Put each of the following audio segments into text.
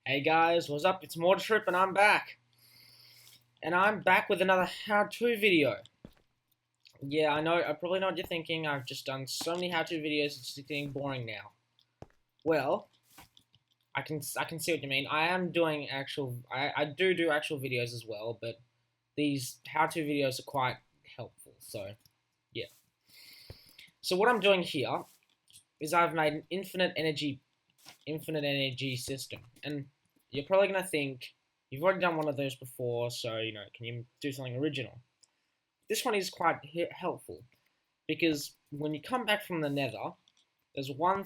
Hey guys, what's up? It's Trip and I'm back. And I'm back with another how-to video. Yeah, I know, I probably know what you're thinking. I've just done so many how-to videos, it's just getting boring now. Well, I can see what you mean. I am doing I do actual videos as well, but these how-to videos are quite helpful, so yeah. So what I'm doing here is I've made an infinite energy system. And you're probably going to think, you've already done one of those before, so, can you do something original? This one is quite helpful, because when you come back from the nether, there's one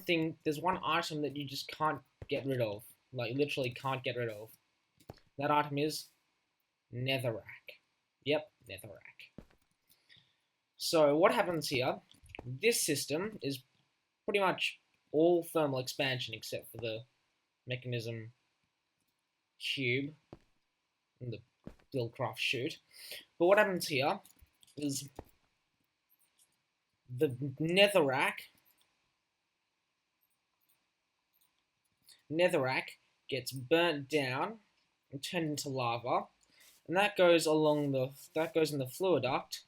item that you just can't get rid of. Like, literally can't get rid of. That item is Netherrack. Yep, Netherrack. So, what happens here, this system is pretty much all thermal expansion except for the mechanism cube and the Buildcraft chute. But what happens here is the netherrack gets burnt down and turned into lava, and that goes in the fluiducts,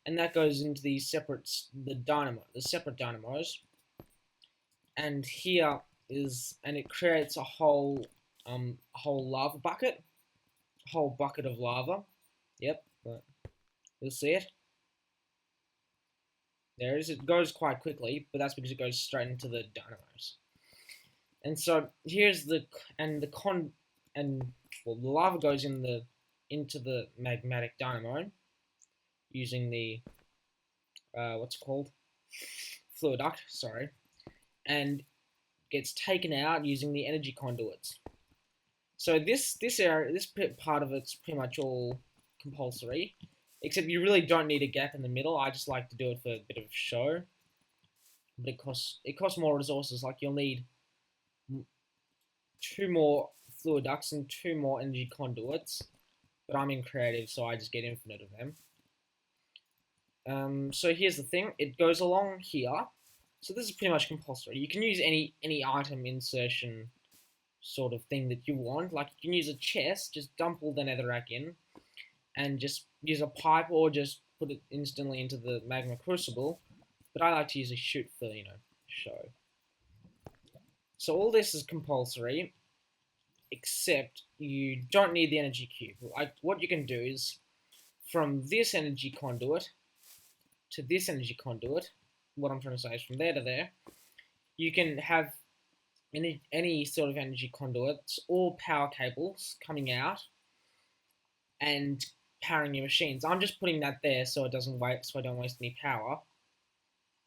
and that goes into the separate dynamos, and it creates a whole lava bucket, a whole bucket of lava. Yep, you'll see it. There it is. It goes quite quickly, but that's because it goes straight into the dynamos. And so here's the lava goes into the magmatic dynamo using the what's it called, fluid duct, sorry, and gets taken out using the energy conduits. So this part of it's pretty much all compulsory, except you really don't need a gap in the middle. I just like to do it for a bit of show, but it costs more resources. Like, you'll need two more fluid ducts and two more energy conduits, but I'm in creative, so I just get infinite of them. So here's the thing, it goes along here. So this is pretty much compulsory. You can use any item insertion sort of thing that you want. Like, you can use a chest, just dump all the netherrack in, and just use a pipe, or just put it instantly into the magma crucible. But I like to use a chute for, show. So all this is compulsory, except you don't need the energy cube. Like, what you can do is, from this energy conduit to this energy conduit, what I'm trying to say is from there to there, you can have any sort of energy conduits or power cables coming out and powering your machines. I'm just putting that there so it doesn't wait, so I don't waste any power.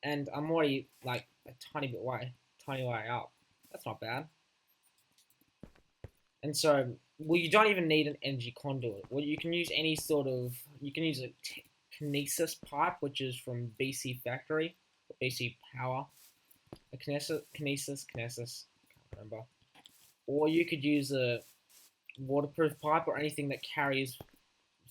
And I'm already like a tiny way up. That's not bad. And so, well, you don't even need an energy conduit. Well, you can use you can use a kinesis pipe, which is from BC Factory, BC Power. A kinesis, can't remember. Or you could use a waterproof pipe, or anything that carries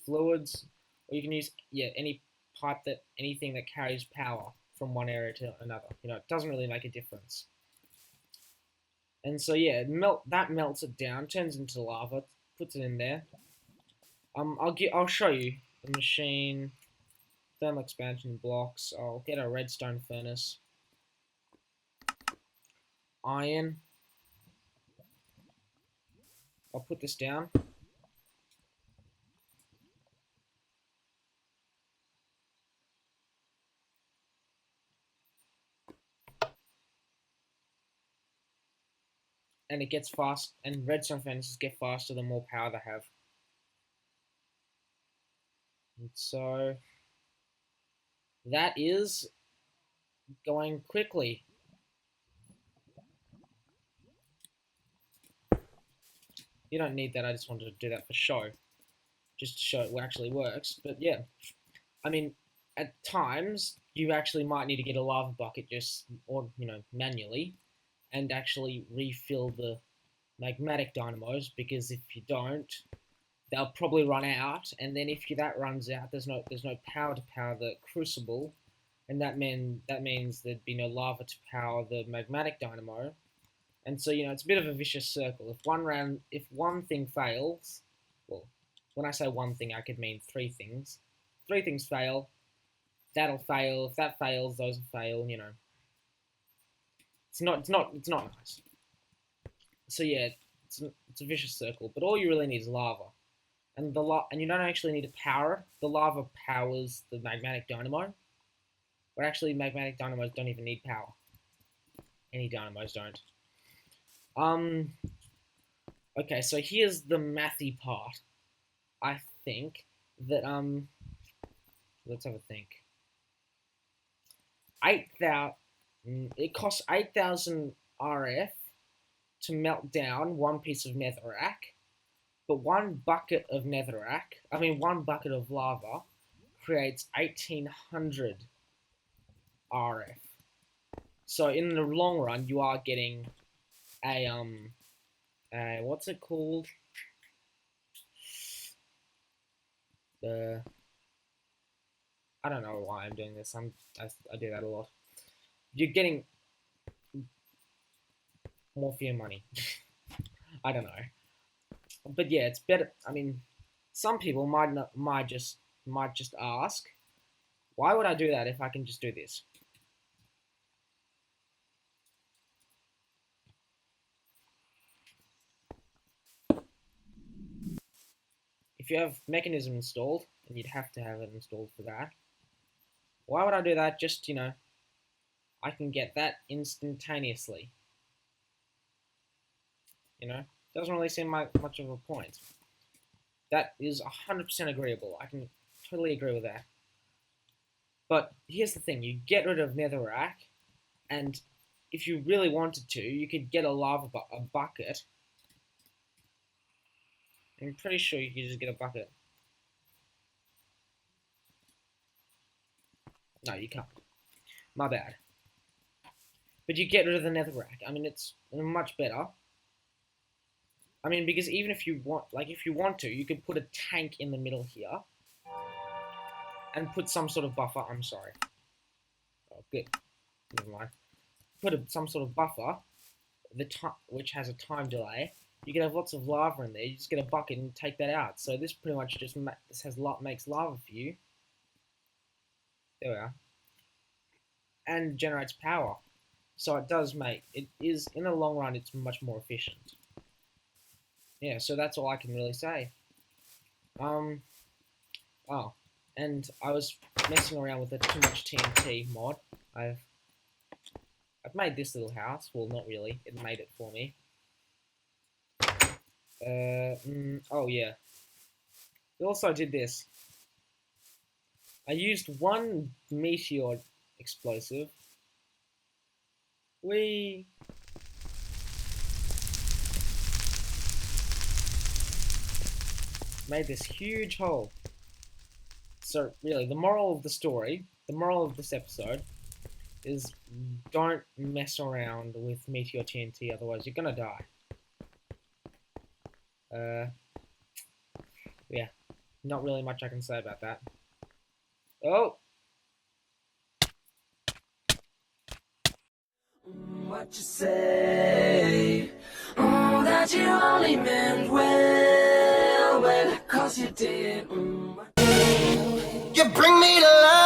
fluids. Or you can use, anything that carries power from one area to another. It doesn't really make a difference. And so yeah, that melts it down, turns into lava, puts it in there. I'll show you the machine, thermal expansion blocks. I'll get a redstone furnace, iron. I'll put this down. And it gets fast, and redstone furnaces get faster the more power they have. And so that is going quickly. You don't need that, I just wanted to do that for show, just to show it actually works. But yeah, I mean, at times you actually might need to get a lava bucket or manually, and actually refill the magmatic dynamos, because if you don't, they'll probably run out, and then if that runs out, there's no power to power the crucible, and that means there'd be no lava to power the magmatic dynamo, And so, it's a bit of a vicious circle. If one thing fails, well, when I say one thing, I could mean three things. Three things fail, that'll fail. If that fails, those will fail. It's not nice. So yeah, it's a vicious circle. But all you really need is lava, and you don't actually need to power it. The lava powers the magmatic dynamo, but actually, magmatic dynamos don't even need power. Any dynamos don't. Okay, so here's the mathy part. I think that let's have a think. 8,000. It costs 8,000 RF to melt down one piece of netherrack, but one bucket of lava creates 1,800 RF. So in the long run, you are getting a what's it called? I don't know why I'm doing this. I do that a lot. You're getting more for your money. I don't know, but yeah, it's better. I mean, some people might just ask, why would I do that if I can just do this? If you have mechanism installed, and you'd have to have it installed for that, why would I do that? Just, I can get that instantaneously. Doesn't really seem like much of a point. That is 100% agreeable. I can totally agree with that. But here's the thing. You get rid of netherrack, and if you really wanted to, you could get a bucket. I'm pretty sure you could just get a bucket. No, you can't. My bad. But you get rid of the netherrack. I mean, it's much better. I mean, because even if you want to, you could put a tank in the middle here and put some sort of buffer. I'm sorry. Oh, good. Never mind. Put some sort of buffer, which has a time delay. You can have lots of lava in there. You just get a bucket and take that out. So this pretty much just makes lava for you. There we are. And generates power. So it is, in the long run, it's much more efficient. Yeah, so that's all I can really say. Oh, and I was messing around with the too much TNT mod. I've made this little house. Well, not really. It made it for me. Oh yeah. We also did this. I used one meteor explosive. We made this huge hole. So really, the moral of this episode is don't mess around with meteor TNT, otherwise you're gonna die. Yeah, not really much I can say about that. Oh! What you say? Oh, that you only meant well, 'cause you did. You bring me to life.